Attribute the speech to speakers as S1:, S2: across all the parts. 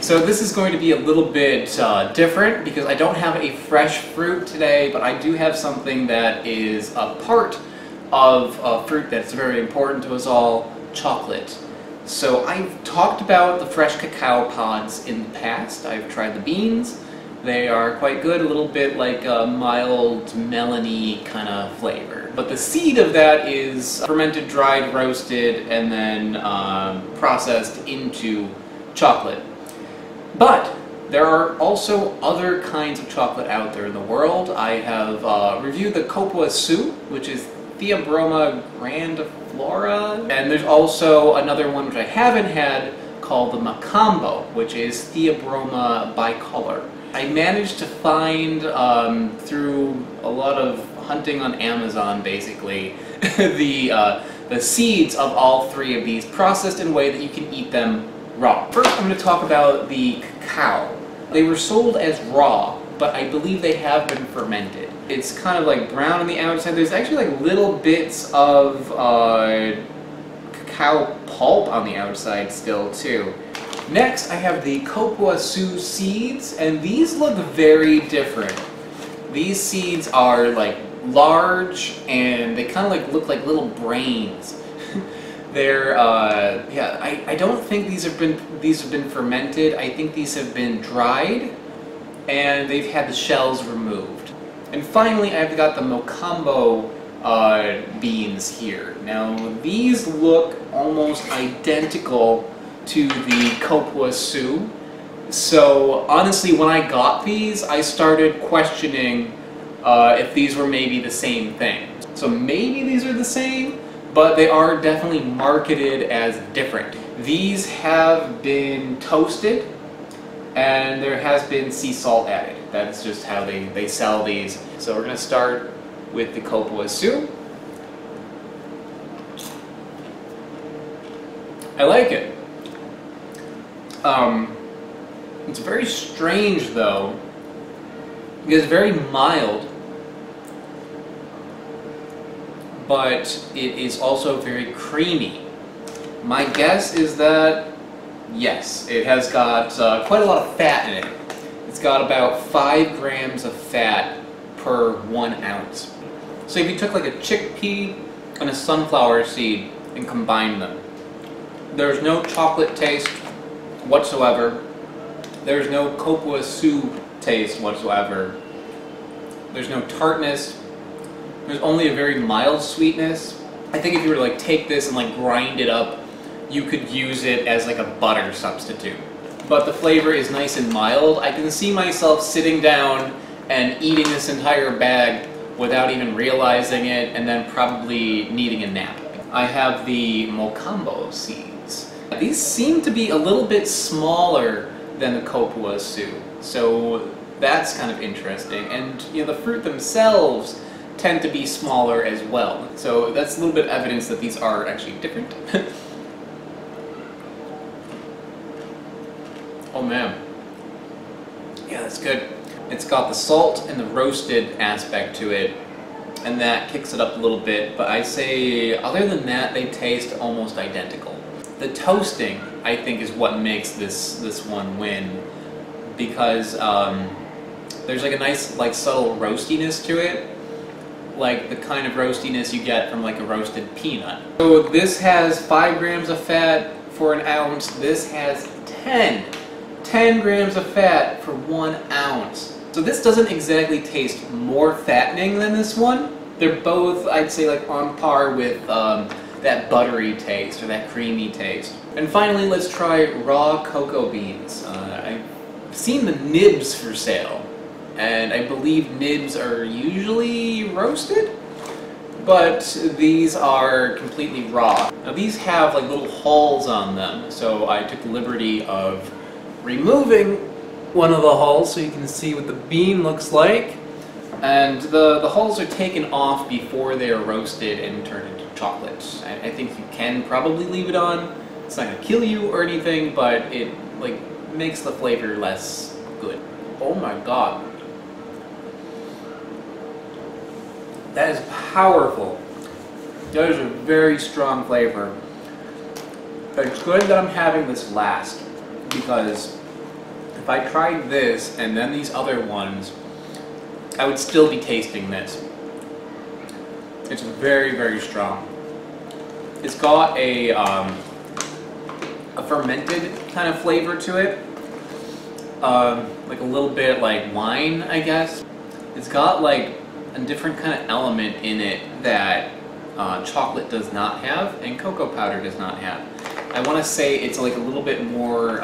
S1: So this is going to be a little bit different because I don't have a fresh fruit today, but I do have something that is a part of a fruit that's very important to us all, chocolate. So I've talked about the fresh cacao pods in the past. I've tried the beans. They are quite good, a little bit like a mild melony kind of flavor. But the seed of that is fermented, dried, roasted, and then processed into chocolate. But there are also other kinds of chocolate out there in the world. I have reviewed the Cupuacu, which is Theobroma grandiflora, and there's also another one which I haven't had called the Macambo, which is Theobroma bicolor. I managed to find, through a lot of hunting on Amazon basically, the seeds of all three of these processed in a way that you can eat them raw. First I'm going to talk about the cacao. They were sold as raw, but I believe they have been fermented. It's kind of like brown on the outside. There's actually like little bits of cacao pulp on the outside still too. Next I have the Cupuacu seeds, and these look very different. These seeds are like large and they kind of like look like little brains. They're yeah, I don't think these have been fermented. I think these have been dried and they've had the shells removed. And finally I've got the Macambo beans here. Now these look almost identical to the Cupuacu. So honestly, when I got these, I started questioning if these were maybe the same thing. So maybe these are the same, but they are definitely marketed as different. These have been toasted, and there has been sea salt added. That's just how they sell these. So we're going to start with the Cupuacu. I like it. It's very strange though, because it's very mild, but it is also very creamy. My guess is that, yes, it has got quite a lot of fat in it. It's got about 5 grams of fat per 1 ounce. So if you took like a chickpea and a sunflower seed and combined them, there's no chocolate taste whatsoever. There's no Cupuacu taste whatsoever. There's no tartness. There's only a very mild sweetness. I think if you were to like take this and like grind it up, you could use it as like a butter substitute. But the flavor is nice and mild. I can see myself sitting down and eating this entire bag without even realizing it, and then probably needing a nap. I have the Macambo seeds. These seem to be a little bit smaller than the Cupuacu, so that's kind of interesting. And you know, the fruit themselves tend to be smaller as well, so that's a little bit of evidence that these are actually different. Oh man, yeah, that's good. It's got the salt and the roasted aspect to it, and that kicks it up a little bit, but I say other than that they taste almost identical. The toasting, I think, is what makes this one win, because there's like a nice like subtle roastiness to it, like the kind of roastiness you get from like a roasted peanut. So this has 5 grams of fat for 1 ounce. This has 10 grams of fat for 1 ounce. So this doesn't exactly taste more fattening than this one. They're both, I'd say, like on par with that buttery taste or that creamy taste. And finally, let's try raw cocoa beans. I've seen the nibs for sale, and I believe nibs are usually roasted, but these are completely raw. Now these have like little hulls on them, so I took the liberty of removing one of the hulls so you can see what the bean looks like. And the hulls are taken off before they are roasted and turned into chocolate. I think you can probably leave it on. It's not gonna kill you or anything, but it like makes the flavor less good. Oh my god. That is powerful. That is a very strong flavor. It's good that I'm having this last, because if I tried this and then these other ones, I would still be tasting this. It's very, very strong. It's got a fermented kind of flavor to it, like a little bit like wine, I guess. It's got like a different kind of element in it that chocolate does not have and cocoa powder does not have. I want to say it's like a little bit more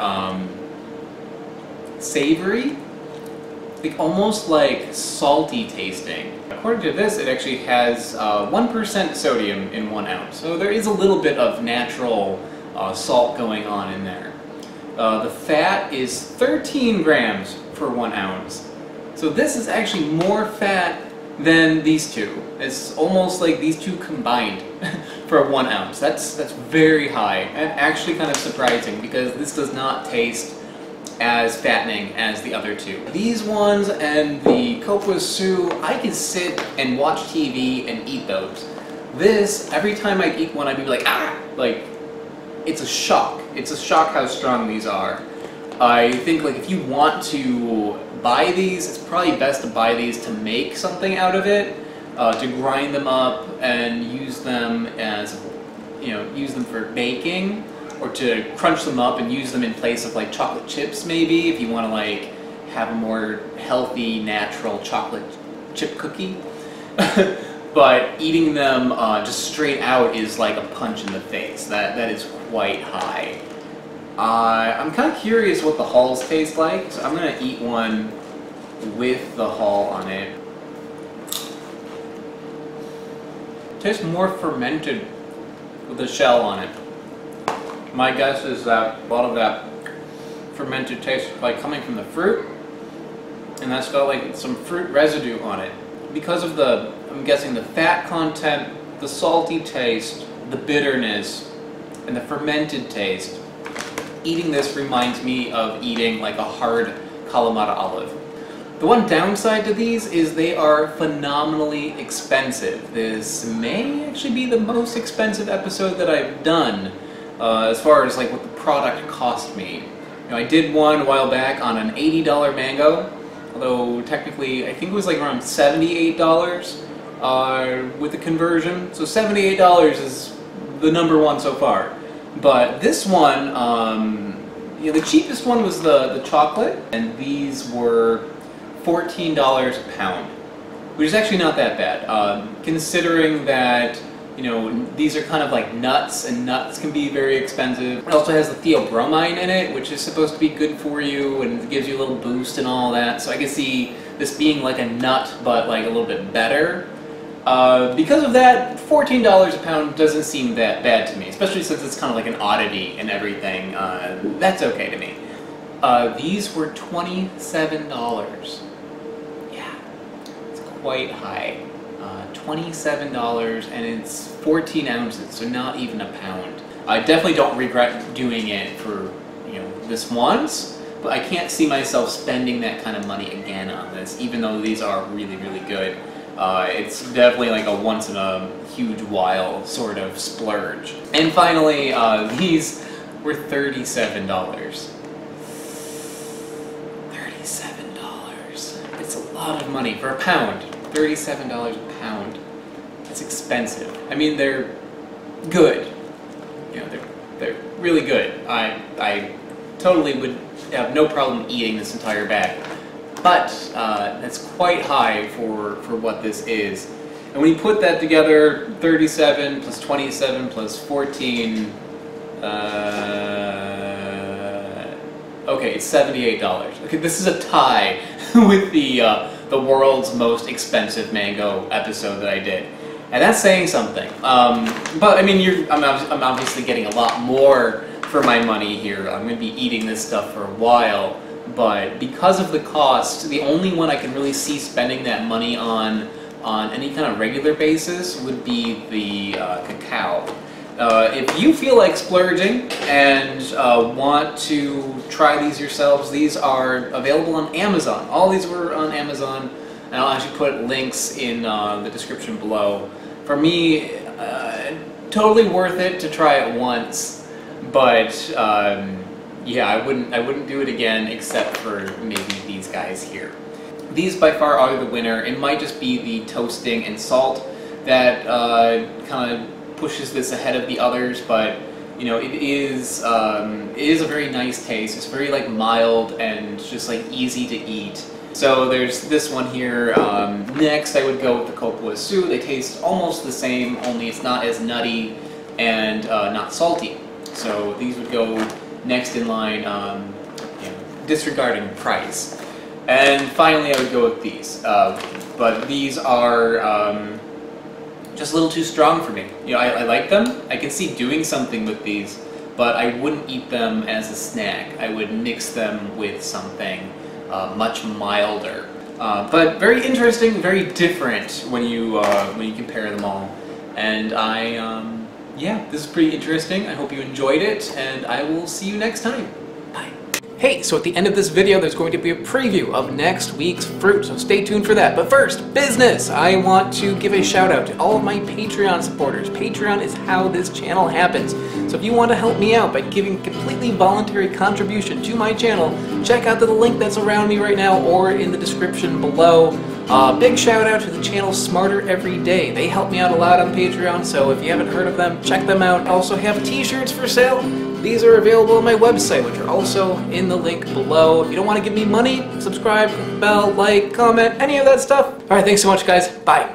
S1: savory, like almost like salty tasting. According to this, it actually has 1% sodium in 1 ounce, so there is a little bit of natural salt going on in there. The fat is 13 grams for 1 ounce, so this is actually more fat than these two. It's almost like these two combined for 1 ounce. That's very high and actually kind of surprising because this does not taste as fattening as the other two. These ones and the Cupuacu, I can sit and watch TV and eat those. This, every time I eat one, I'd be like, ah! Like, it's a shock. It's a shock how strong these are. I think like if you want to buy these, it's probably best to buy these to make something out of it, to grind them up and use them as, you know, use them for baking, or to crunch them up and use them in place of like chocolate chips maybe, if you want to like have a more healthy, natural chocolate chip cookie. But eating them just straight out is like a punch in the face. That is quite high. I'm kind of curious what the hulls taste like, so I'm going to eat one with the hull on it. Tastes more fermented with the shell on it. My guess is that a lot of that fermented taste is like coming from the fruit, and that's got like some fruit residue on it. Because of the, I'm guessing, the fat content, the salty taste, the bitterness, and the fermented taste, eating this reminds me of eating like a hard Kalamata olive. The one downside to these is they are phenomenally expensive. This may actually be the most expensive episode that I've done as far as like what the product cost me. You know, I did one a while back on an $80 mango, although technically I think it was like around $78 with the conversion. So $78 is the number one so far. But this one, you know, the cheapest one was the chocolate, and these were $14 a pound, which is actually not that bad, considering that, you know, these are kind of like nuts, and nuts can be very expensive. It also has the theobromine in it, which is supposed to be good for you, and it gives you a little boost and all that, so I can see this being like a nut, but like a little bit better. Because of that, $14 a pound doesn't seem that bad to me, especially since it's kind of like an oddity and everything. That's okay to me. These were $27. Yeah, it's quite high. $27, and it's 14 ounces, so not even a pound. I definitely don't regret doing it for, you know, this once, but I can't see myself spending that kind of money again on this, even though these are really, really good. It's definitely like a once in a huge while sort of splurge. And finally, these were $37. $37. It's a lot of money for a pound. $37 a pound. It's expensive. I mean, they're good. You know, they're really good. I totally would have no problem eating this entire bag. But that's quite high for what this is. And when you put that together, 37 plus 27 plus 14, okay, it's $78. Okay, this is a tie with the world's most expensive mango episode that I did. And that's saying something. But I mean, I'm obviously getting a lot more for my money here. I'm going to be eating this stuff for a while. But because of the cost, the only one I can really see spending that money on any kind of regular basis would be the Cacao. If you feel like splurging and want to try these yourselves, these are available on Amazon. All these were on Amazon, and I'll actually put links in the description below. For me, totally worth it to try it once, but yeah, I wouldn't do it again except for maybe these guys here. These by far are the winner. It might just be the toasting and salt that kind of pushes this ahead of the others, but you know, it is a very nice taste. It's very like mild and just like easy to eat. So there's this one here. Next I would go with the Cupuacu. They taste almost the same, only it's not as nutty and not salty. So these would go next in line, you know, disregarding price. And finally I would go with these. But these are just a little too strong for me. You know, I like them. I can see doing something with these, but I wouldn't eat them as a snack. I would mix them with something much milder. But very interesting, very different when you compare them all. And yeah, this is pretty interesting. I hope you enjoyed it, and I will see you next time. Bye. Hey, so at the end of this video, there's going to be a preview of next week's fruit, so stay tuned for that. But first, business! I want to give a shout out to all of my Patreon supporters. Patreon is how this channel happens. So if you want to help me out by giving a completely voluntary contribution to my channel, check out the link that's around me right now or in the description below. Big shout out to the channel Smarter Every Day. They help me out a lot on Patreon, so if you haven't heard of them, check them out. I also have t-shirts for sale. These are available on my website, which are also in the link below. If you don't want to give me money, subscribe, bell, like, comment, any of that stuff. Alright, thanks so much guys. Bye.